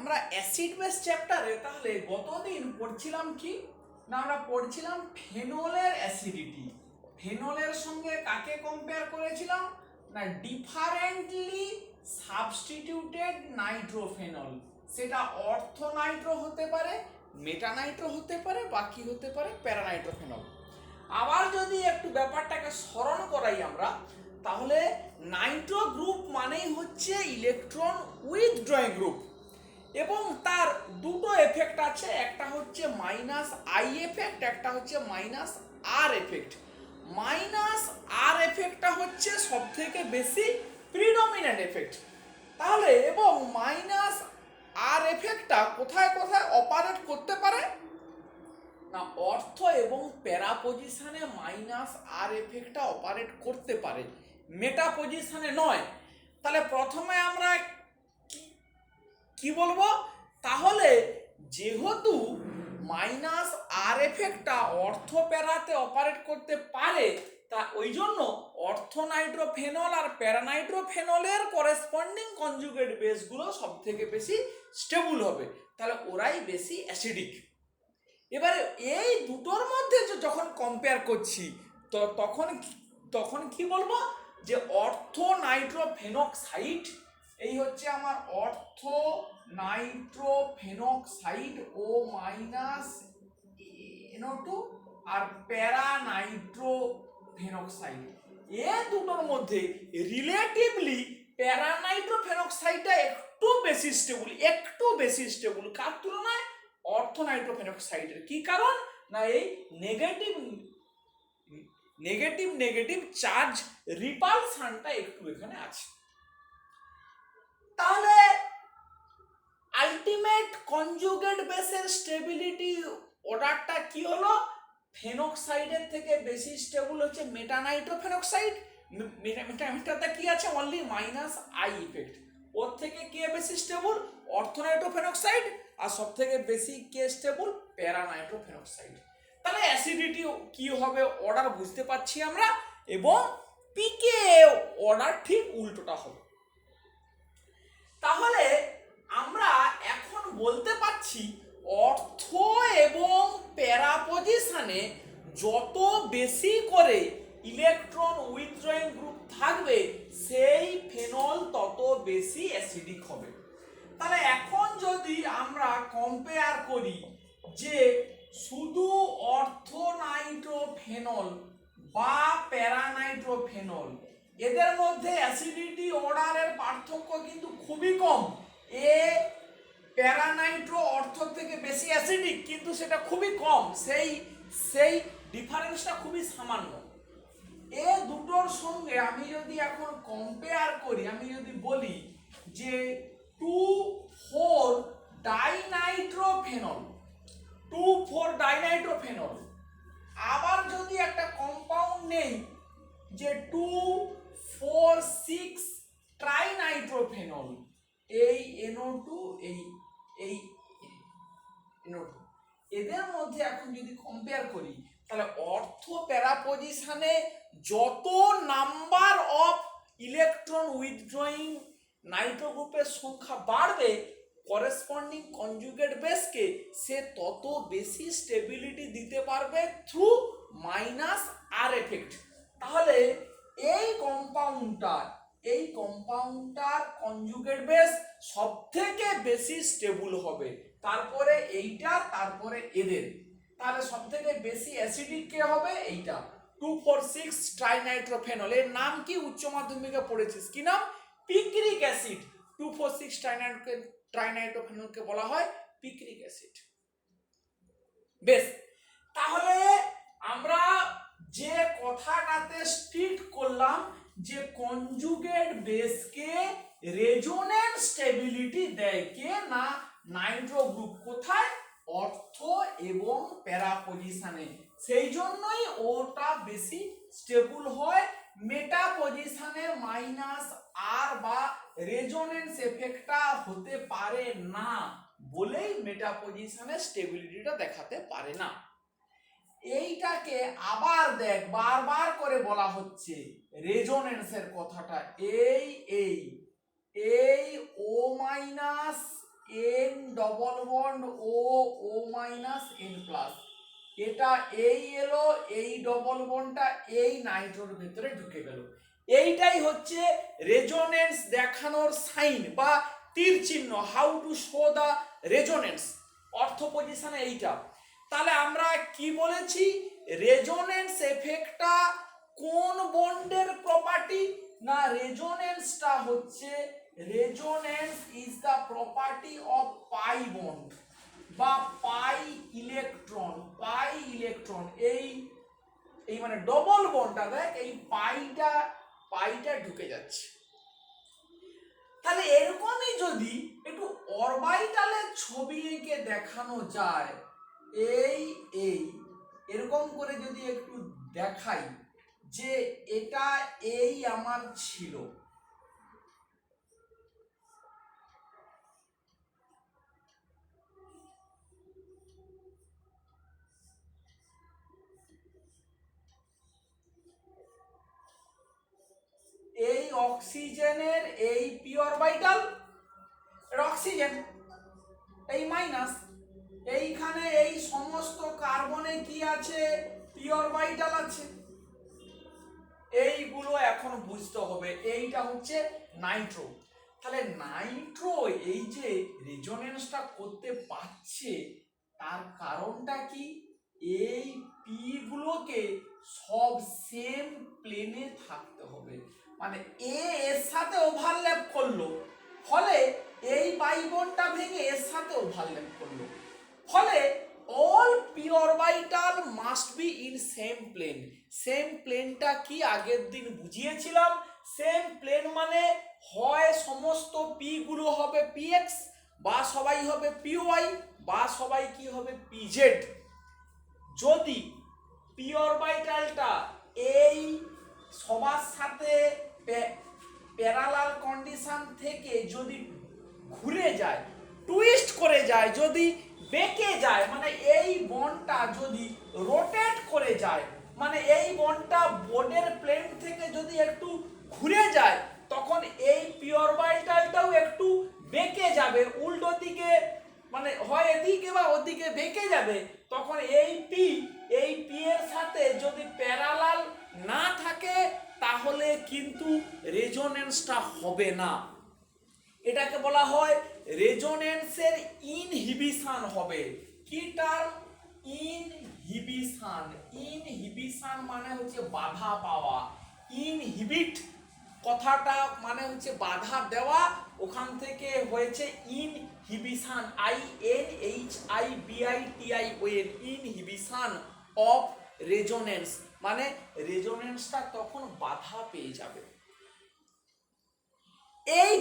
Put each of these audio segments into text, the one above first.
আমরা acid base চ্যাপ্টারে তাহলে গতদিন পড়ছিলাম কি না, আমরা পড়ছিলাম ফেনলের অ্যাসিডিটি। ফেনলের সঙ্গে কাকে কম্পেয়ার করেছিলাম না, ডিফারেন্টলি সাবস্টিটিউটেড নাইট্রোফেনল। সেটা অর্থোনাইট্রো হতে পারে, মেটানাইট্রো হতে পারে, বাকি হতে পারে প্যারানাইট্রোফেনল। আবার যদি একটু ব্যাপারটাকে স্মরণ করাই আমরা, তাহলে নাইট্রো গ্রুপ মানেই হচ্ছে ইলেকট্রন উইথড্রয়িং গ্রুপ, এবং তার দুটো এফেক্ট আছে, একটা হচ্ছে মাইনাস আই এফেক্ট, একটা হচ্ছে মাইনাস আর এফেক্ট। মাইনাস আর এফেক্টটা হচ্ছে সব থেকে বেশি প্রিডমিনেন্ট এফেক্ট। তাহলে এবং মাইনাস আর এফেক্টটা কোথায় কোথায় অপারেট করতে পারে না, অর্থ এবং প্যারা পজিশনে মাইনাস আর এফেক্টটা অপারেট করতে পারে, মেটা পজিশনে নয়। তাহলে প্রথমে আমরা কি বলবো, তাহলে যেহেতু মাইনাস আর এফেক্টটা অর্থ প্যারাতে অপারেট করতে পারে, তা ওই জন্য অর্থোনাইট্রোফেনল আর প্যারানাইট্রোফেনলের করেসপন্ডিং কনজুগেট বেসগুলো সব থেকে বেশি স্টেবল হবে, তাহলে ওরাই বেশি অ্যাসিডিক। এবারে এই দুটোর মধ্যে যখন কম্পেয়ার করছি তো তখন কি বলবো, যে অর্থোনাইট্রোফেনক্সাইড, এই হচ্ছে আমার অর্থোনাইট্রোফেনক্সাইড ও মাইনাস NO2, আর প্যারানাইট্রোফেনক্সাইড, এ দুটোর মধ্যে রিলেটিভলি প্যারানাইট্রোফেনক্সাইডটা একটু বেশি স্টেবল কার তুলনায়, অর্থোনাইট্রোফেনক্সাইডের। কি কারণ না, এই নেগেটিভ চার্জ রিপালশনটা একটু এখানে আছে। তাহলে আলটিমেট কনজুগেট বেসের স্টেবিলিটি অর্ডারটা কি হলো, ফেনক্সাইডের থেকে বেশি স্টেবল হচ্ছে মেটানাইট্রোফেনক্সাইড। মেটাটা কি আছে, অনলি মাইনাস আই ইফেক্ট। ওর থেকে কে বেশি স্টেবল, অর্থোনাইট্রোফেনক্সাইড, আর সব থেকে বেশি কে স্টেবল, প্যারানাইট্রোফেনক্সাইড। তাহলে অ্যাসিডিটি কি হবে অর্ডার বুঝতে পারছি আমরা, এবং পিকে অর্ডার ঠিক উল্টোটা হবে। তাহলে আমরা এখন বলতে পারছি অর্থ এবং প্যারা পজিশনে যত বেশি করে ইলেকট্রন উইথড্রয়িং গ্রুপ থাকবে, সেই ফেনল তত বেশি অ্যাসিডিক হবে। তাহলে এখন যদি আমরা কম্পেয়ার করি যে শুধু অর্থোনাইট্রোফেনল বা প্যারানাইট্রোফেনল, এদের মধ্যে অ্যাসিডিটি অর্ডারের পার্থক্য কিন্তু খুবই কম। এ প্যারানাইট্রো অর্থ থেকে বেশি অ্যাসিডিক, কিন্তু সেটা খুবই কম, সেই ডিফারেন্সটা খুবই সামান্য। এ দুটোর সঙ্গে আমি যদি এখন কম্পেয়ার করি, আমি যদি বলি যে 2,4-ডাইনাইট্রোফেনল, আবার যদি একটা কম্পাউন্ড নেই যে 2,4,6-ট্রাইনাইট্রোফেনল, এই NO2 এই NO2, এদের মধ্যে এখন যদি কম্পেয়ার করি, তাহলে অর্থ প্যারা পজিশনে যত number of electron withdrawing Nitro গ্রুপের সংখ্যা বাড়বে, করেসপন্ডিং কনজুগেট বেসকে সে তত বেশি স্টেবিলিটি দিতে পারবে থ্রু মাইনাস আর এফেক্ট। তাহলে এই কম্পাউন্ডটার কনজুগেট বেস সব থেকে বেশি স্টেবল হবে, তারপরে এইটা, তারপরে এদের। তাহলে সব থেকে বেশি অ্যাসিডিক কে হবে, এইটা 2,4,6-ট্রাইনাইট্রোফেনল। এর নাম কি, উচ্চ মাধ্যমিকে পড়েছিস, কি নাম, পিক্রিক অ্যাসিড। 2,4,6-ট্রাইনাইট্রোফেনলকে বলা হয় পিক্রিক অ্যাসিড। বেশ, তাহলে আমরা যে কথাটাতে স্টিক করলাম যে কনজুগেট বেসকে রেজোনেন্স স্টেবিলিটি দেয় কে না, নাইট্রো গ্রুপ। কোথায়, অর্থ এবং প্যারা পজিশনে, সেই জন্যই ওটা বেশি স্টেবল হয়। মেটা পজিশনে মাইনাস আর বা রেজোনেন্স এফেক্টটা হতে পারে না বলেই মেটা পজিশনে স্টেবিলিটিটা দেখাতে পারে না। এইটাকে আবার দেখ, বারবার করে বলা হচ্ছে রেজোনেন্সের কথাটা, এই ও মাইনাস বন্ড ও ও মাইনাস এন প্লাস, এটা এই এলো, এই ডবল বন্ডটা এই নাইট্রোর ভেতরে ঢুকে গেল। এইটাই হচ্ছে রেজোনেন্স দেখানোর সাইন বা তীর চিহ্ন, how to show the resonance, অর্থ পজিশনে এইটা। তাহলে আমরা কি বলেছি, রেজোনেন্স এফেক্টটা কোন বন্ডের প্রপার্টি, না রেজোনেন্সটা হচ্ছে, resonance is the property of pi bond বা পাই ইলেকট্রন, পাই ইলেকট্রন, এই এই মানে ডবল বন্ডটা দেখ, এই পাইটা ঢুকে যাচ্ছে। তাহলে এরকমই যদি একটু অরবিটালের ছবি এঁকে দেখানো যায়, এই এরকম করে যদি একটু দেখাই যে এটা এই আমার ছিল, এই অক্সিজেনের এই পি অরবিটাল, এটা অক্সিজেন, এই মাইনাস, এইখানে এই সমস্ত কার্বনে কি আছে, পি অরবিটাল আছে। এইগুলো এখন বুঝতে হবে, এইটা হচ্ছে নাইট্রো। তাহলে নাইট্রো এই যে রেজোনেন্সটা করতে পারছে তার কারণটা কি, এই পি গুলোকে সব সেম প্লেনে থাকতে হবে, মানে এর সাথে ওভারল্যাপ করলো, ফলে এই পাই বন্ডটা ভেঙে এর সাথে ওভারল্যাপ করলো, ফলে all p orbital must be in same plane. Same প্লেনটা কি আগের দিন বুঝিয়েছিলাম, সেম প্লেন মানে হয় সমস্ত পি গুলো হবে পিএক্স, বা সবাই হবে পিওয়াই, বা সবাই কি হবে পিজেড। যদি পি অরবিটালটা এই সবার সাথে প্যারালাল কন্ডিশন থেকে যদি ঘুরে যায়, টুইস্ট করে যায়, যদি বেঁকে যায়, মানে এই বন্ডটা যদি রোটেট করে যায়, মানে এই বন্ডটা বোর্ডের প্লেন থেকে যদি একটু ঘুরে যায়, তখন এই পি অরবিটালটাও একটু বেঁকে যাবে উল্টো দিকে, মানে হয় এদিকে বা ওদিকে বেঁকে যাবে। তখন এই পি এর সাথে যদি প্যারালাল না থাকে তাহলে কিন্তু রেজোনেন্সটা হবে না। এটাকে বলা হয় রেজোনেন্সের ইনহিবিশন হবে। কি টার্ম, ইনহিবিশন। ইনহিবিশন মানে হচ্ছে বাধা পাওয়া, ইনহিবিট কথাটা মানে হচ্ছে বাধা দেওয়া, ওখান থেকে হয়েছে inhibition, INHIBITION, inhibition of resonance, মানে রেজোনেন্সটা তখন বাধা পেয়ে যাবে। এই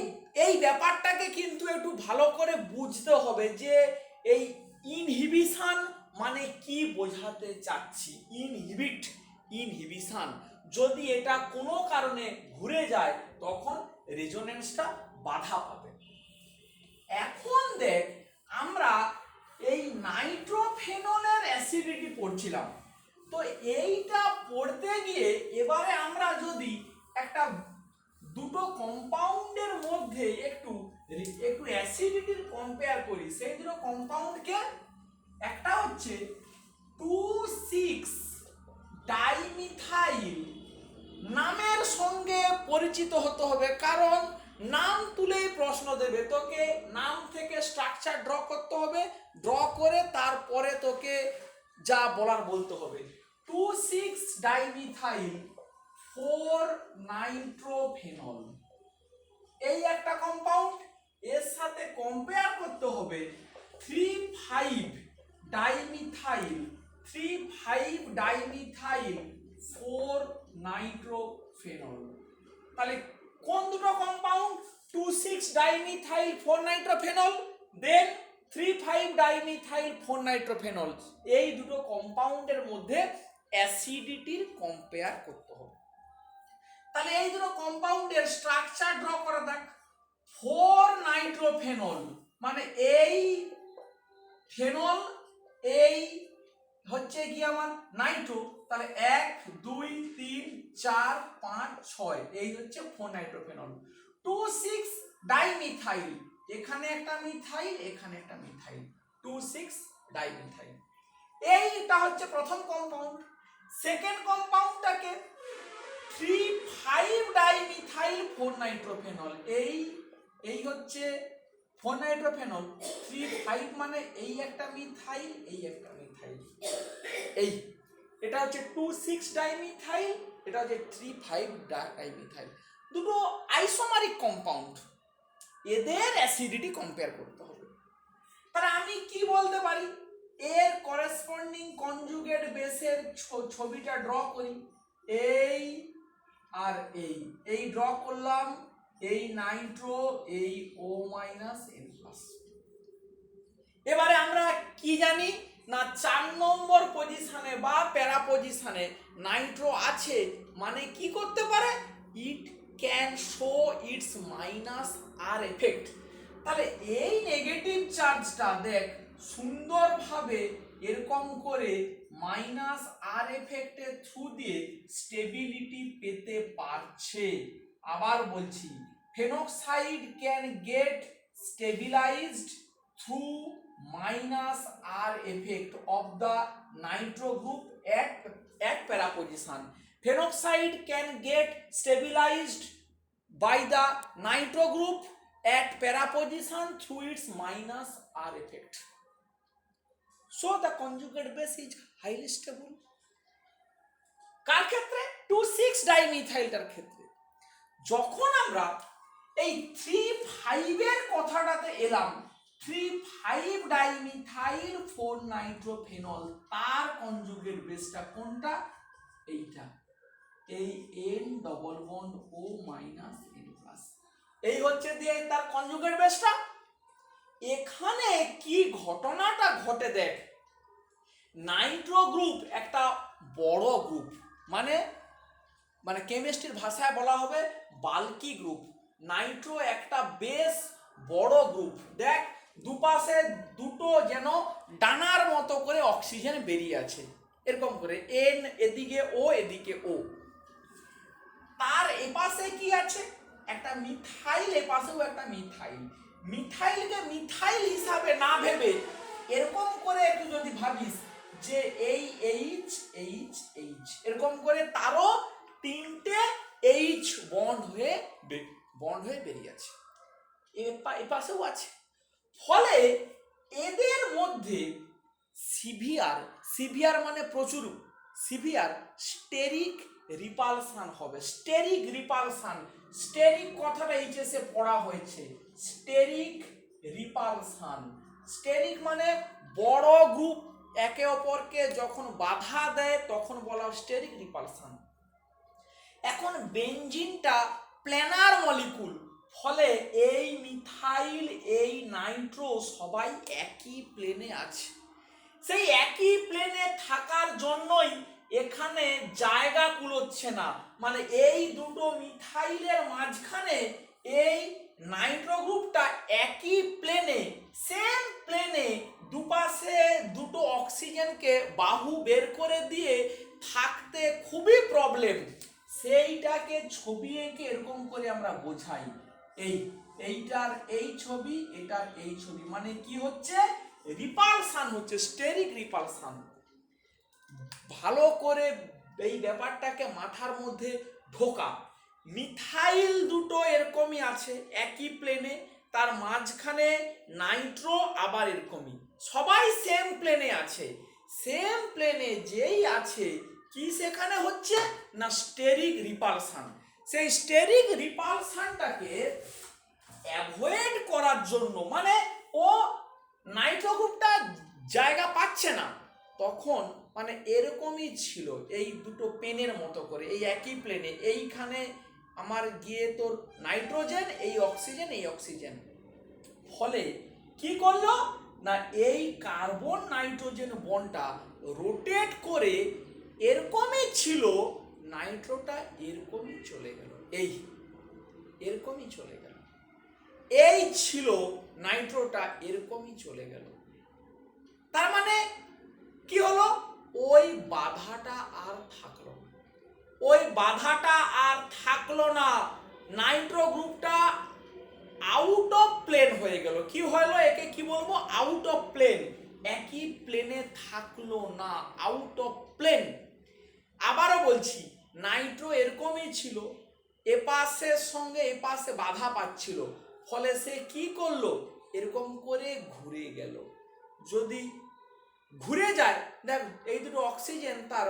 এই ব্যাপারটাকে কিন্তু একটু ভালো করে বুঝতে হবে যে এই ইনহিবিশন মানে কি বোঝাতে চাচ্ছি। ইনহিবিশন যদি এটা কোনো কারণে ঘুরে যায় তখন রেজোনেন্সটা বাধা পাবে। এখন দেখ, আমরা এই নাইট্রোফেনলের অ্যাসিডিটি পড়ছিলাম, তো এইটা পড়তে গিয়ে এবারে আমরা যদি একটা দুটো কম্পাউন্ডের মধ্যে একটু অ্যাসিডিটির কম্পেয়ার করি, সেই দুটো কম্পাউন্ডকে, একটা হচ্ছে 2,6 ডাইমিথাইল, নামের সঙ্গে পরিচিত হতে হবে, কারণ নাম তুলেই প্রশ্ন দেবে, তোকে নাম থেকে স্ট্রাকচার ড্র করতে হবে, ড্র করে তারপরে তোকে যা বলার বলতে হবে। 2,6 ডাইমিথাইল 4 নাইট্রোফেনল, এই একটা কম্পাউন্ড, এর সাথে কম্পেয়ার করতে হবে 3,5 ডাইমিথাইল 4 নাইট্রোফেনল। তাহলে কোন দুটো কম্পাউন্ড, 2,6 ডাইমিথাইল 4 নাইট্রোফেনল, দেন 3,5 ডাইমিথাইল 4 নাইট্রোফেনল, এই দুটো কম্পাউন্ডের মধ্যে অ্যাসিডিটির কম্পেয়ার করতে হবে। তাহলে এই দুটো কম্পাউন্ডের স্ট্রাকচার ড্র করা দেখ। 4 নাইট্রোফেনল মানে এই ফেনল, এই হচ্ছে কি আমার নাইট্রো, তাহলে 1 2 3 4 5 6, এই হচ্ছে 4 নাইট্রোফেনল। 2,6 ডাইমিথাইল, এখানে একটা মিথাইল, এখানে একটা মিথাইল, 2,6 ডাইমিথাইল। এইটা হচ্ছে প্রথম কম্পাউন্ড। সেকেন্ড কম্পাউন্ডটাকে 3,5 ডাইমিথাইল 4 নাইট্রোফেনল। এই হচ্ছে 4 নাইট্রোফেনল। 3,5 মানে এই একটা মিথাইল, এই একটা মিথাইল, এই এটা হচ্ছে 2,6 ডাইমিথাইল, এটা হচ্ছে 3,5 ডাইমিথাইল। দুটো আইসোমারিক কম্পাউন্ড, এদের অ্যাসিডিটি কম্পেয়ার করতে হবে। তাহলে আমি কি বলতে পারি, এর করেসপন্ডিং কনজুগেট বেসের ছবিটা ড্র করি। এই আর এই ড্র করলাম, এই নাইট্রো, এই O-N+। এবারে আমরা কি জানি না 4 নম্বর পজিশনে বা প্যারা পজিশনে নাইট্রো আছে, মানে কি করতে পারে, it can show it's -R effect. তাহলে এই নেগেটিভ চার্জটা দেখ সুন্দরভাবে এরকম করে -R এফেক্টের থ্রু দিয়ে স্টেবিলিটি পেতে পারছে। আবার বলছি, phenoxide can get stabilised through -R effect of the nitro group at para position. Phenoxide can get stabilized by the nitro group at para position through its -R effect. So the conjugate base is highly stable. কার ক্ষেত্রে? 2,6 ডাইমিথাইলটার ক্ষেত্রে। যখন আমরা এই 3,5 এর কথাটাতে এলাম, 3,5 dimethyl 4 nitrophenol, তার conjugate বেসটা কোনটা? এইটা, এই N ডবল বন্ড O-N+। এই হচ্ছে দিয়ে তার কনজুগেট বেসটা। এখানে কি ঘটনাটা ঘটে দেখ, নাইট্রো গ্রুপ একটা বড় গ্রুপ, মানে কেমিস্ট্রির ভাষায় বলা হবে বাল্কি গ্রুপ। নাইট্রো একটা বেশ বড় গ্রুপ। দেখ দুপাশে দুটো যেন ডানার মতো করে অক্সিজেন বেরিয়ে আছে, এরকম করে N এদিকে O এদিকে O। তার এপাশে কি আছে? একটা মিথাইল, এপাশেও একটা মিথাইল। মিথাইলকে মিথাইল হিসাবে না ভেবে এরকম করে একটু যদি ভাবিস যে এই H এরকম করে তারও 3টে H বন্ড হয়ে বেরিয়ে আছে, এপাশেও আছে। ফলে এদের মধ্যে সিভিয়ার মানে প্রচুর সিভিয়ার স্টেরিক রিপালশন হবে। স্টেরিক রিপালশন, স্টেরিক কথাটা এইচএসে পড়া হয়েছে, স্টেরিক রিপালশন। স্টেরিক মানে বড় গ্রুপ একে অপরকে যখন বাধা দেয় তখন বলা হয় স্টেরিক রিপালশন। এখন বেনজিনটা প্ল্যানার মলিকুল, ফলে এই মিথাইল এই নাইট্রো সবাই একই প্লেনে আছে। সেই একই প্লেনে থাকার জন্যই এখানে জায়গা কুলোচ্ছে না, মানে এই দুটো মিথাইলের মাঝখানে এই নাইট্রো গ্রুপটা একই প্লেনে, সেম প্লেনে দুপাশে দুটো অক্সিজেনকে বাহু বের করে দিয়ে থাকতে খুবই প্রবলেম। সেইটাকে ছবি এঁকে এরকম করে আমরা বোঝাই, এইটার এই ছবি, এটার এই ছবি, মানে কি হচ্ছে, রিপালশন হচ্ছে, স্টেরিক রিপালশন। ভালো করে এই ব্যাপারটাকে মাথার মধ্যে ঢোকা। মিথাইল দুটো এরকমই আছে একই প্লেনে, তার মাঝখানে নাইট্রো আবার এরকমই, সবাই সেম প্লেনে আছে। সেম প্লেনে যেই আছে কি সেখানে হচ্ছে না স্টেরিক রিপালশন। সেই স্টেরিক রিপালশনটাকে অ্যাভয়েড করার জন্য, মানে ও নাইট্রো গ্রুপটা জায়গা পাচ্ছে না, তখন মানে এরকমই ছিল, এই দুটো পেনের মতো করে এই একই প্লেনে, এইখানে আমার গিয়ে তোর নাইট্রোজেন, এই অক্সিজেন, এই অক্সিজেন। ফলে কি করলো না এই কার্বন নাইট্রোজেন বন্ডটা রোটেট করে এরকমই ছিল, নাইট্রোটা এরকমই চলে গেল, এরকমই চলে গেল, এই ছিল নাইট্রোটা এরকমই চলে গেল। তার মানে কি হলো, ওই বাধাটা আর থাকলো না, ওই বাধাটা আর থাকলো না, নাইট্রো গ্রুপটা আউট অফ প্লেন হয়ে গেল। কি হলো? একে কি বলবো? Out of plane. একই প্লেনে থাকলো না, আউট অফ প্লেন। আবারও বলছি, নাইট্রো এরকমই ছিল, এপাশের সঙ্গে এপাশে বাধা পাচ্ছিল, ফলে সে কি করলো? এরকম করে ঘুরে গেল। যদি ঘুরে যায়, দেখ এই দুটো অক্সিজেন তার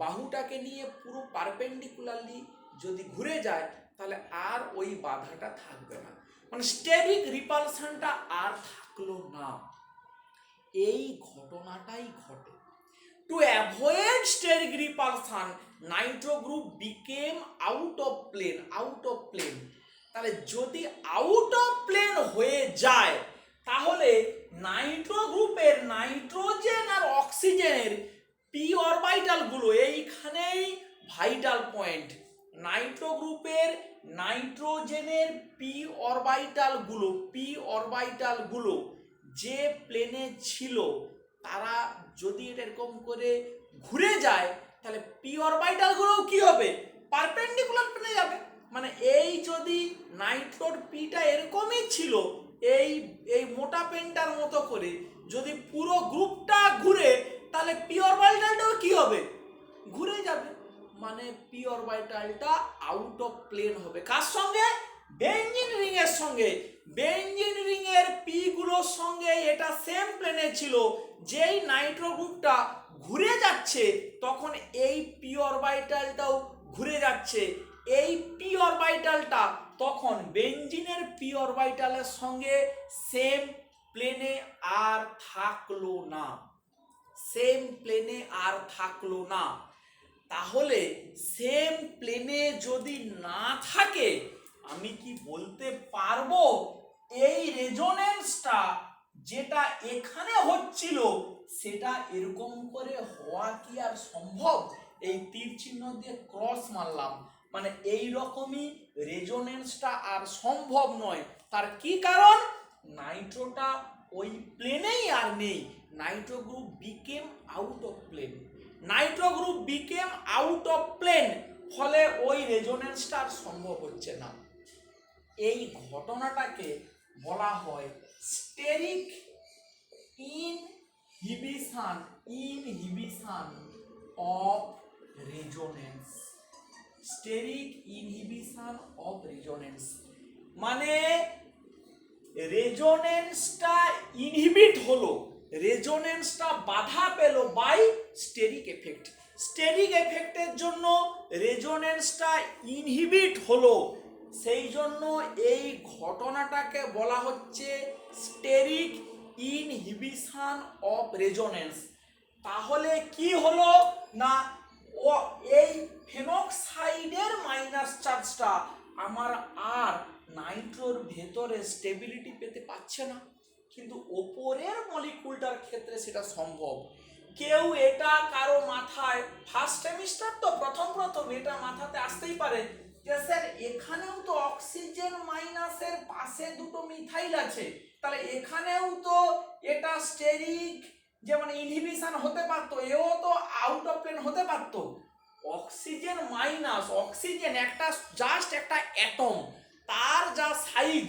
বাহুটাকে নিয়ে পুরো পারপেন্ডিকুলারলি যদি ঘুরে যায়, তাহলে আর ওই বাধাটা থাকবে না, মানে স্টেরিক রিপালশনটা আর থাকলো না। এই ঘটনাটাই ঘটে। To avoid steric repulsion, nitro group became out of plane. Out of plane, তাহলে যদি আউট অফ প্লেন হয়ে যায়, তাহলে নাইট্রো গ্রুপের নাইট্রোজেন আর অক্সিজেনের পি অরবিটাল গুলো, এইখানেই ভাইটাল পয়েন্ট। নাইট্রো গ্রুপের নাইট্রোজেনের পি অরবিটাল গুলো যে প্লেনে ছিল, তারা যদি এটা এরকম করে ঘুরে যায়, তাহলে পি অরবিটাল গুলো কি হবে? পারপেন্ডিকুলার প্লেনে যাবে। মানে এই যদি নাইট্রোর পিটা এরকমই ছিল, এই এই মোটা পেনটার মতো করে যদি পুরো গ্রুপটা ঘুরে, তাহলে পি অরবিটালটাও কি হবে? ঘুরে যাবে। মানে পি অরবিটালটা আউট অফ প্লেন হবে। কার সঙ্গে? বেঞ্জিন রিং এর সঙ্গে। বেঞ্জিন রিং এর পি গুলোর সঙ্গে এটা সেম প্লেনে ছিল। যেই নাইট্রো গ্রুপটা ঘুরে যাচ্ছে, তখন এই পি অরবিটালটাও ঘুরে যাচ্ছে। এই পি অরবিটালটা তখন বেঞ্জিনের পি অরবিটালের সঙ্গে সেম প্লেনে আর থাকলো না, সেম প্লেনে আর থাকলো না। তাহলে সেম প্লেনে যদি না থাকে, আমি কি বলতে পারবো এই রেজোনেন্সটা যেটা এখানে হচ্ছিল, সেটা এরকম করে হওয়া কি আর সম্ভব? এই তীর চিহ্ন দিয়ে ক্রস মারলাম, মানে এই রকমই রেজোনেন্সটা আর সম্ভব নয়। তার কি কারণ? নাইট্রোটা ওই প্লেনেই আর নেই। Nitro group became out of plane. Nitro group became out of plane, ফলে ওই রেজোনেন্সটা আর সম্ভব হচ্ছে না। এই ঘটনাটাকে বলা হয় steric inhibition of resonance. Steric inhibition of resonance মানে রেজোনেন্সটা ইনহিবিট হলো, রেজোনেন্সটা বাধা পেল বাই স্টেরিক এফেক্ট। স্টেরিক এফেক্টের জন্য রেজোনেন্সটা ইনহিবিট হলো, সেই জন্য এই ঘটনাটাকে বলা হচ্ছে স্টেরিক ইনহিবিশন অফ রেজোনেন্স। তাহলে কি হলো না, ও এই ফেনক্সাইডের মাইনাস চার্জটা আমার আর নাইট্রোর ভেতরে স্টেবিলিটি পেতে পারছে না, কিন্তু ওপরের মলিকুলটার ক্ষেত্রে সেটা সম্ভব। কেউ এটা কারো মাথায়, ফার্স্ট সেমিস্টার তো প্রথম এটা মাথাতে আসতেই পারে যে স্যার এখানেও তো অক্সিজেন মাইনাসের পাশে দুটো মিথাইল আছে, তাহলে এখানেও তো এটা স্টেরিক যে মানে ইনহিবিশন হতে পারতো, এও তো আউট অফ প্লেন হতে পারতো। অক্সিজেন মাইনাস, অক্সিজেন একটা জাস্ট একটা অ্যাটম, তার যা সাইজ,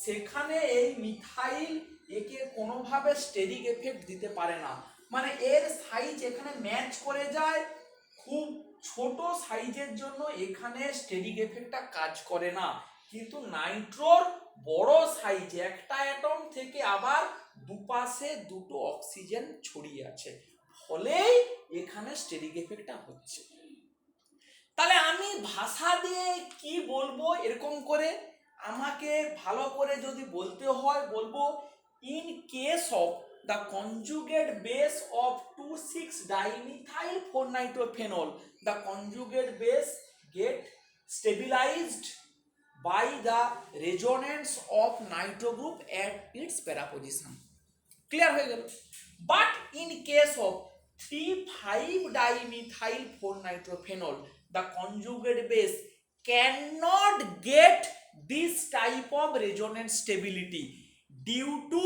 সেখানে এই মিথাইল একে কোনোভাবে স্টেরিক এফেক্ট দিতে পারে না। মানে এর সাইজ এখানে ম্যাচ করে যায়, খুব ছোট সাইজের জন্য এখানে স্টেরিক এফেক্টটা কাজ করে না। কিন্তু নাইট্রোর বড় সাইজ, একটা অ্যাটম থেকে আবার দুপাশে দুটো অক্সিজেন ছড়িয়ে আছে, ফলেই এখানে স্টেরিক এফেক্টটা হচ্ছে। তাহলে আমি ভাষা দিয়ে কি বলবো? এরকম করে আমাকে ভালো করে যদি বলতে হয়, বলবো in case of the conjugate base of 2,6-dimethyl 4-nitrophenol, the conjugate base get stabilized by the resonance of nitro group at its para position. Clear হয়ে গেল? But in case of 3,5-dimethyl 4-nitrophenol, the conjugate base cannot get this type of resonance stability due to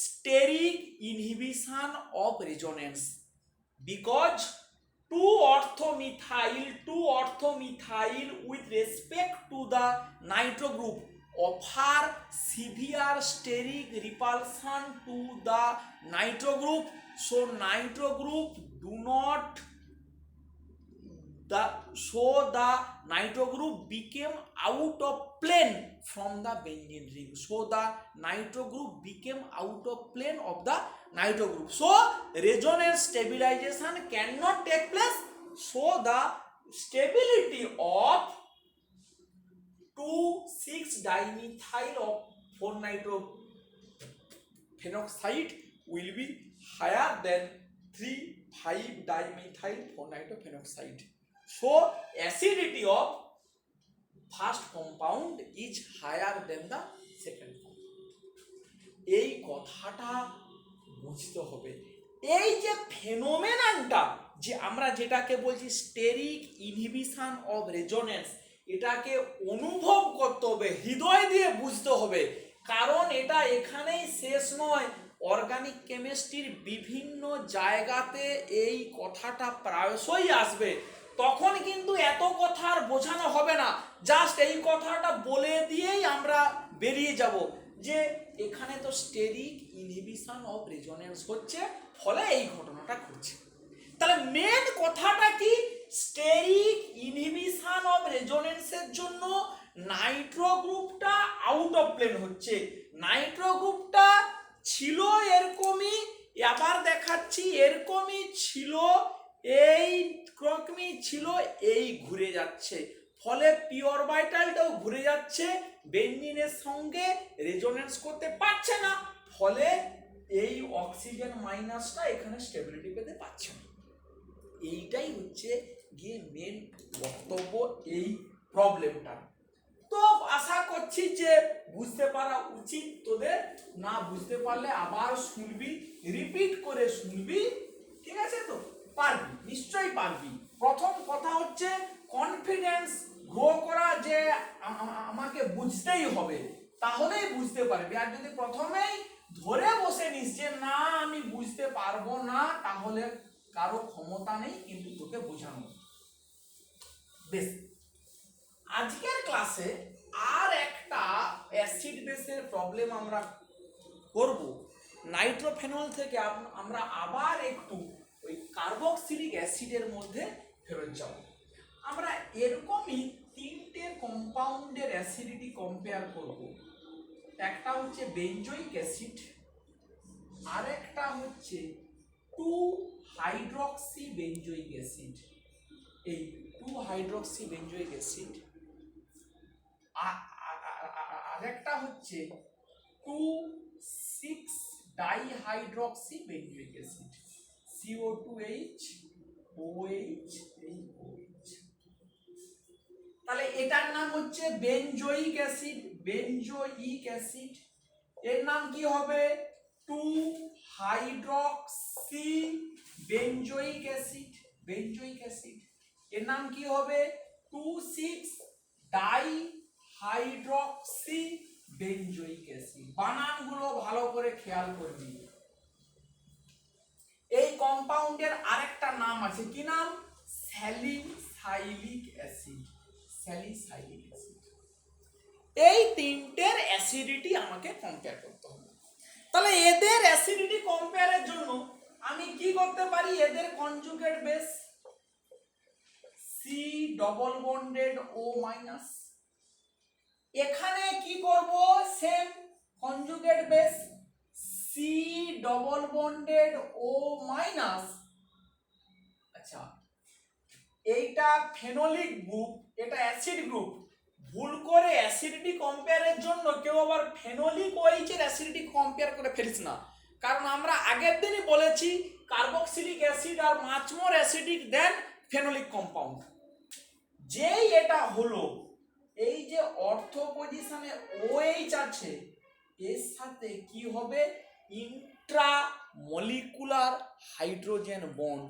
steric inhibition of resonance, because 2-orthomethyl with respect to the nitro group offer severe steric repulsion to the nitro group. So nitro group do not the nitro group became out of plane from the benzene ring. So the nitro group became out of plane of the nitro group. So resonance stabilization cannot take place. So the stability of 2,6-dimethyl of 4-nitrophenoxide will be higher than 3,5-dimethyl 4-nitrophenoxide. So acidity of first compound is higher than the second compound. এই কথাটা বুঝতে হবে। এই যে ফেনোমেননটা, যে আমরা যেটাকে বলছি স্টেরিক ইনহিবিশন অফ রেজোনেন্স, এটাকে অনুভব করতে হবে, হৃদয় দিয়ে বুঝতে হবে। কারণ এটা এখানেই শেষ নয়, অর্গানিক কেমিস্ট্রির বিভিন্ন জায়গাতে এই কথাটা প্রায়শই আসবে। তখন কিন্তু এত কথা আর বোঝানো হবে না, জাস্ট এই কথাটা বলে দিয়েই আমরা বেরিয়ে যাব যে এখানে তো স্টেরিক ইনহিবিশন অফ রেজোনেন্স হচ্ছে, ফলে এই ঘটনাটা ঘটছে। তাহলে মেন কথাটা কি, স্টেরিক ইনহিবিশন অফ রেজোনেন্সের জন্য নাইট্রো গ্রুপটা আউট অফ প্লেন হচ্ছে। নাইট্রো গ্রুপটা ছিল এরকমই, আবার দেখাচ্ছি এরকমই ছিল, এই ক্রকমি ছিল, এই ঘুরে যাচ্ছে, ফলে পিওর ভাইটালটাও ঘুরে যাচ্ছে, বেঞ্জিনের সঙ্গে রেজোনেন্স করতে পারছে না, ফলে এই অক্সিজেন মাইনাসটা এখানে স্টেবিলিটি পেতে পারছে না। এইটাই হচ্ছে গিয়ে মেন বক্তব্য এই প্রবলেমটা। তো আশা করছি যে বুঝতে পারা উচিত তোদের, না বুঝতে পারলে আবার শুনবি, রিপিট করে শুনবি, ঠিক আছে? তো পারবি, নিশ্চয়ই পারবি। প্রথম কথা হচ্ছে কনফিডেন্স গ্রো করা, যে আমাকে বুঝতেই হবে, তাহলেই বুঝতে পারবি। আর যদি প্রথমেই ধরে বসে নিস যে না আমি বুঝতে পারবো না, তাহলে কারো ক্ষমতা নেই কিন্তু তোকে বোঝানো। বেশ, আজকের ক্লাসে আর একটা অ্যাসিড বেসের প্রবলেম আমরা করব। নাইট্রোফেনল থেকে আমরা আবার একটু ওই কার্বক্সিলিক অ্যাসিডের মধ্যে ফেরত যাব। আমরা এরকমই তিনটে কম্পাউন্ডের অ্যাসিডিটি কম্পেয়ার করব। একটা হচ্ছে বেঞ্জোইক অ্যাসিড, আরেকটা হচ্ছে 2-হাইড্রক্সি বেঞ্জোইক অ্যাসিড। এই 2-হাইড্রক্সি বেঞ্জোইক অ্যাসিড, আরেকটা হচ্ছে 2,6-ডাইহাইড্রক্সি benzoic acid, CO2H OH OH। তাহলে এটার নাম হচ্ছে বেঞ্জোইক অ্যাসিড, বেঞ্জোইক অ্যাসিড। এর নাম কি হবে? 2-হাইড্রক্সি বেঞ্জোইক অ্যাসিড, বেঞ্জোইক অ্যাসিড। এর নাম কি হবে? 2,6-ডাইহাইড্রক্সি বেঞ্জোইক অ্যাসিড। বানানগুলো ভালো করে খেয়াল করবি। এই কম্পাউন্ডের আরেকটা নাম আছে, কি নাম? Salicylic acid, salicylic acid. এই তিনটের অ্যাসিডিটি আমাকে কম্পেয়ার করতে হবে। তাহলে এদের অ্যাসিডিটি কম্পেয়ারের জন্য আমি কি করতে পারি? এদের conjugate base C double bonded O minus, এখানে কি করব? Same conjugate base C double bonded O minus. আচ্ছা, এইটা ফেনোলিক গ্রুপ, এটা অ্যাসিড গ্রুপ। ভুল করে অ্যাসিডিটি কম্পেয়ারের জন্য কেউ আবার ফেনোলিক ওএইচ এর অ্যাসিডিটি কম্পেয়ার করে ফেলিস না, কারণ আমরা আগের দিনই বলেছি কার্বক্সিলিক অ্যাসিড আর much more acidic than phenolic compound. যেই এটা হলো, এই যে অর্থ পজিশনে ওএইচ আছে, এর সাথে কি হবে? Intramolecular hydrogen bond,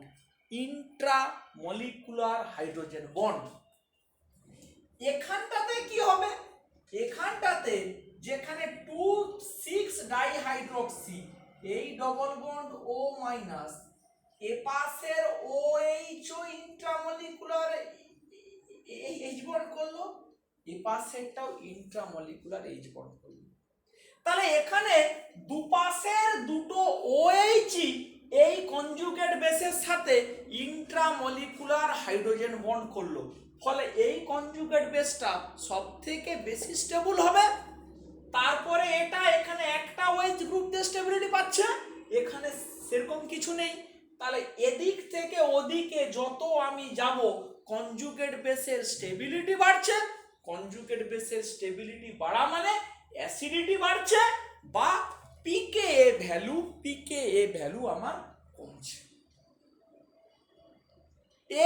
intramolecular hydrogen bond. এখানটাতে কি হবে? এখানটাতে যেখানে 2,6-ডাইহাইড্রক্সি, এই ডবল বন্ড ও মাইনাস, এ পাশের OH ও ইন্ট্রামলিকুলার এইচ বন্ড করলো, এই পাশেরটাও ইন্ট্রামলিকুলার এইচ বন্ড করলো। তাহলে এখানে দুপাশের দুটো OH এই কনজুগেট বেসের সাথে ইন্ট্রামলিকুলার হাইড্রোজেন বন্ড করলো, ফলে এই কনজুগেট বেসটা সবথেকে বেশি স্টেবল হবে। তারপরে এটা এখানে একটা OH গ্রুপ দিয়ে স্টেবিলিটি পাচ্ছে, এখানে সেরকম কিছু নেই। তাহলে এদিক থেকে ওদিকে যত আমি যাব কনজুগেট বেসের স্টেবিলিটি বাড়ছে, কনজুগেট বেসের স্টেবিলিটি বাড়া মানে অ্যাসিডিটি বাড়ছে বা পিকেএ ভ্যালু আমার কমছে।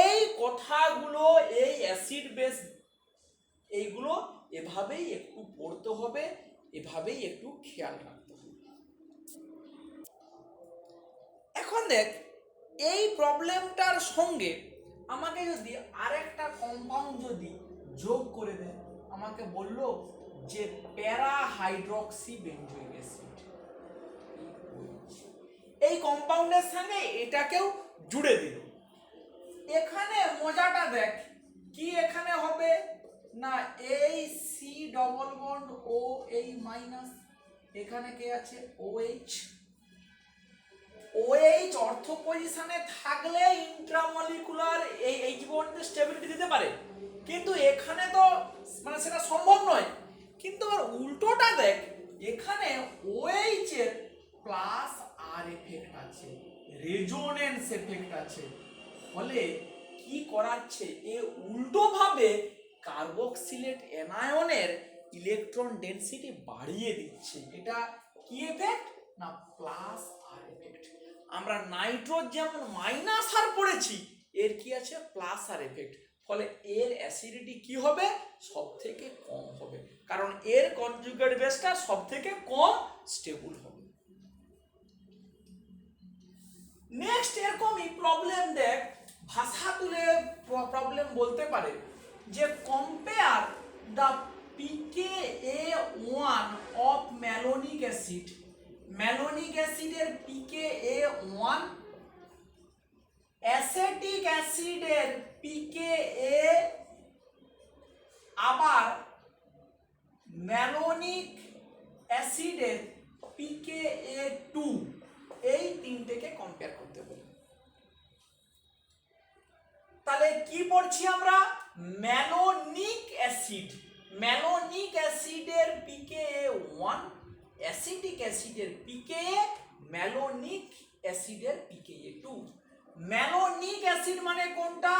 এই কথাগুলো এই অ্যাসিড বেস এইগুলো এভাবেই একটু পড়তে হবে, এভাবেই একটু খেয়াল রাখতে হবে। এখন দেখ এই প্রবলেমটার সঙ্গে আমাকে যদি আরেকটা কম্পাউন্ড যদি যোগ করে দেয়, আমাকে বললো যে প্যারা হাইড্রক্সি বেঞ্জোইক অ্যাসিড, এই কম্পাউন্ডের সঙ্গে এটাকেও জুড়ে দিল। এখানে মজাটা দেখ কি এখানে হবে না এই সি ডবল বন্ড ও এই মাইনাস, এখানে কে আছে OH, OH অর্থ পজিশনে থাকলে ইন্ট্রামলিকুলার এই এইচ বন্ডে স্টেবিলিটি দিতে পারে, কিন্তু এখানে তো মানে সেটা সম্ভব নয়। কিন্তু আর উল্টোটা দেখ এখানে OH এর প্লাস আর এফেক্ট আছে, রেজোনেন্স এফেক্ট আছে, ফলে কি করাচ্ছে এ উল্টো ভাবে কার্বক্সিলেট অ্যানায়নের ইলেকট্রন ডেনসিটি বাড়িয়ে দিচ্ছে। এটা কি এফেক্ট না প্লাস আর এফেক্ট। আমরা নাইট্রোজ যেমন মাইনাস আর পড়েছি, এর কি আছে প্লাস আর এফেক্ট, ফলে এর অ্যাসিডিটি কি হবে সব থেকে কম হবে, কারণ এর কনজুগেট বেসটা সব থেকে কম স্টেবল হবে। নেক্সট এরকমই প্রবলেম দেখ ভাষা তুলে প্রবলেম বলতে পারে যে compare the pKa1 of malonic acid, malonic অ্যাসিডের pKa1 অ্যাসেটিক অ্যাসিডের pKa আবার ম্যালোনিক অ্যাসিডের pKa2, এই তিনটেকে কম্পেয়ার করতে বলি। তাহলে কি পড়ছি আমরা ম্যালোনিক অ্যাসিড, ম্যালোনিক অ্যাসিডের pKa1, অ্যাসিটিক অ্যাসিডের pKa, ম্যালোনিক অ্যাসিডের pKa2। ম্যালোনিক অ্যাসিড মানে কোনটা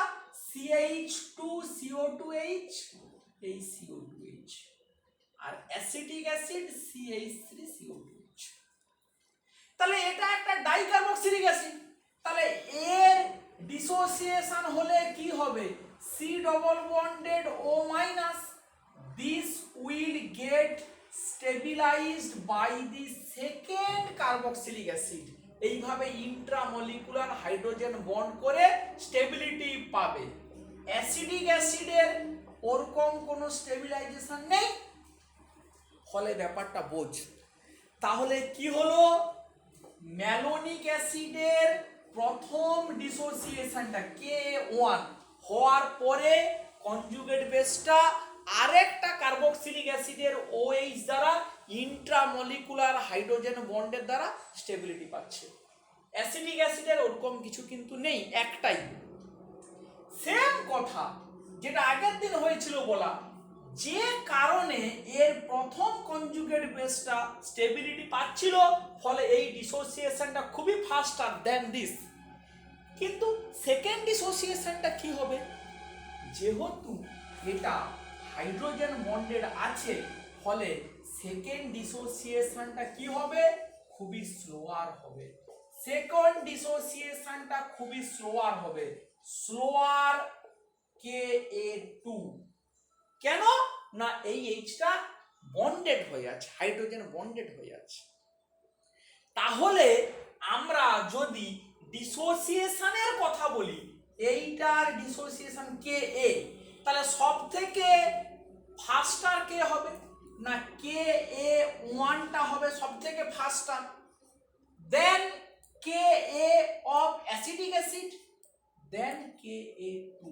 CH2CO2H, এই CO2H, আর অ্যাসিটিক অ্যাসিড CH3CO2H। তাহলে এটা একটা ডাইকার্বক্সিলিক অ্যাসিড, তাহলে এর ডিসোসিয়েশন হলে কি হবে C double bonded O minus, this will get stabilized by the second carboxylic acid, এইভাবে ইন্ট্রামলিকুলার হাইড্রোজেন বন্ড করে স্টেবিলিটি পাবে। অ্যাসিডিক অ্যাসিডের ওরকম কোনো স্টেবিলাইজেশন নেই, ফলে ব্যাপারটা বোঝ। তাহলে কি হলো ম্যালোনিক অ্যাসিডের প্রথম ডিসোসিয়েশনটা K1 হওয়ার পরে কনজুগেট বেসটা আরেকটা কার্বক্সিলিক অ্যাসিডের OH দ্বারা ইন্ট্রামলিকুলার হাইড্রোজেন বন্ডের দ্বারা স্টেবিলিটি পাচ্ছে। অ্যাসিডিক অ্যাসিডের ওরকম কিছু কিন্তু নেই, একটাই। সেম কথা যেটা আগের দিন হয়েছিল বলা, যে কারণে এর প্রথম কনজুগেট বেসটা স্টেবিলিটি পাচ্ছিল, ফলে এই ডিসোসিয়েশনটা খুবই ফাস্টার দেন দিস। কিন্তু সেকেন্ড ডিসোসিয়েশনটা কি হবে, যেহেতু এটা হাইড্রোজেন বন্ডেড আছে, ফলে সেকেন্ড ডিসোসিয়েশনটা কি হবে খুবই স্লোয়ার হবে। সেকেন্ড ডিসোসিয়েশনটা খুবই স্লোয়ার হবে, স্লোয়ার Ka2। কেন না এই এইচটা বন্ডেড হয়ে আছে, হাইড্রোজেন বন্ডেড হয়ে আছে। তাহলে আমরা যদি ডিসোসিয়েশনের কথা বলি, এইটার ডিসোসিয়েশন Ka, তাহলে সব থেকে ফাস্টার কে হবে না Ka1টা হবে সব থেকে faster, then Ka of acetic acid, then Ka2।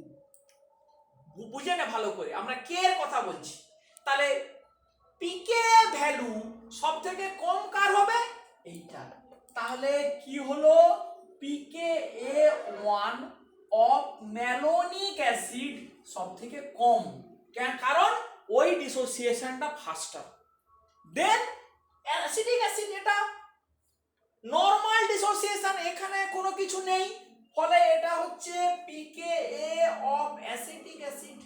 বুঝে নে ভালো করে, আমরা কে এর কথা বলছি। তাহলে পিকে ভ্যালু সব থেকে কম কার হবে, এইটা। তাহলে কি হলো, পিকে এ ওয়ান অফ ম্যালোনিক অ্যাসিড সব থেকে কম, কারণ ওই ডিসোসিয়েশনটা ফাস্টার। দেন অ্যাসিডিক অ্যাসিড, এটা নরমাল ডিসোসিয়েশন, এখানে কোনো কিছু নেই, ফলে এটা হচ্ছে পিকে এ অফ অ্যাসিটিক অ্যাসিড।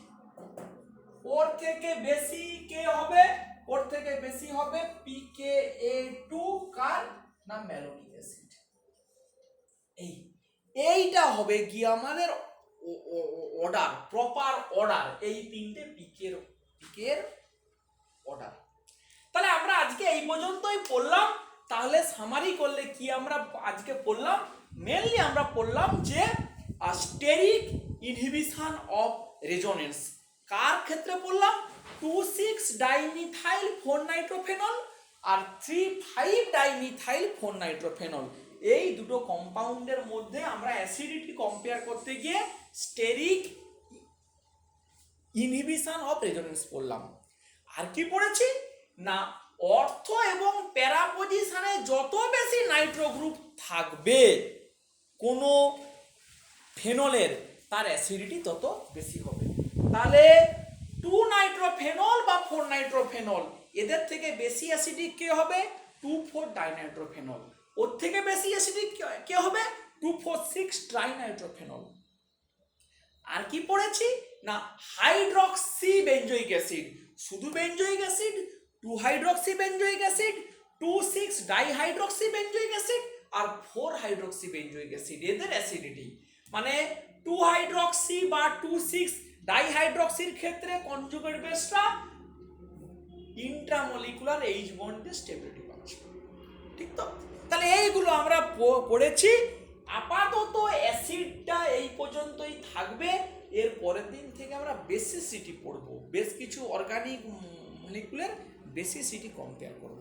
ওর থেকে বেশি কে হবে, ওর থেকে বেশি হবে পিকে এ টু, কার না ম্যালোনিক অ্যাসিড। এইটা হবে কি আমাদের অর্ডার, প্রপার অর্ডার, এই তিনটে পিকের অর্ডার। তাহলে আমরা আজকে এই পর্যন্তই পড়লাম। তাহলে সামারি করলে কি আমরা আজকে পড়লাম, মেনলি আমরা পড়লাম যে স্টেরিক ইনহিবিশন অফ রেজোনেন্স কার ক্ষেত্রে পড়লাম, 2,6-ডাইমিথাইল-4-নাইট্রোফেনল আর 3,5-ডাইমিথাইল-4-নাইট্রোফেনল, এই দুটো কম্পাউন্ডের মধ্যে আমরা অ্যাসিডিটি কম্পেয়ার করতে গিয়ে স্টেরিক ইনহিবিশন অফ রেজোনেন্স পড়লাম। আর কি পড়েছি না, অর্থ এবং প্যারা পজিশনে যত বেশি নাইট্রো গ্রুপ থাকবে কোনো ফেনলের, তার অ্যাসিডিটি তত বেশি হবে। তাহলে 2-নাইট্রোফেনল বা 4-নাইট্রোফেনল, এদের থেকে বেশি অ্যাসিডিক কে হবে, 2,4-ডাইনাইট্রোফেনল। ওর থেকে বেশি অ্যাসিডিক কে হবে, 2,4,6-ট্রাইনাইট্রোফেনল। আর কি পড়েছি না, হাইড্রক্সি বেঞ্জোইক অ্যাসিড, শুধু বেঞ্জোইক অ্যাসিড, 2-হাইড্রক্সি বেঞ্জোইক অ্যাসিড, 2,6-ডাইহাইড্রক্সি বেঞ্জোইক অ্যাসিড আর 4-হাইড্রক্সি বেঞ্জোইক অ্যাসিড, এদের অ্যাসিডিটি মানে 2-হাইড্রক্সি বা 2,6-ডাইহাইড্রক্সির ক্ষেত্রে কনজুগেট বেসটা ইন্ট্রামলিকুলার এইচ বন্ডে স্টেবিলিটি পাচ্ছে, ঠিক তো। তাহলে এইগুলো আমরা পড়েছি। আপাতত অ্যাসিডটা এই পর্যন্তই থাকবে, এর পরের দিন থেকে আমরা বেসিসিটি পড়বো, বেশ কিছু অর্গানিক মলিকুলের বেসিসিটি কম্পেয়ার করব।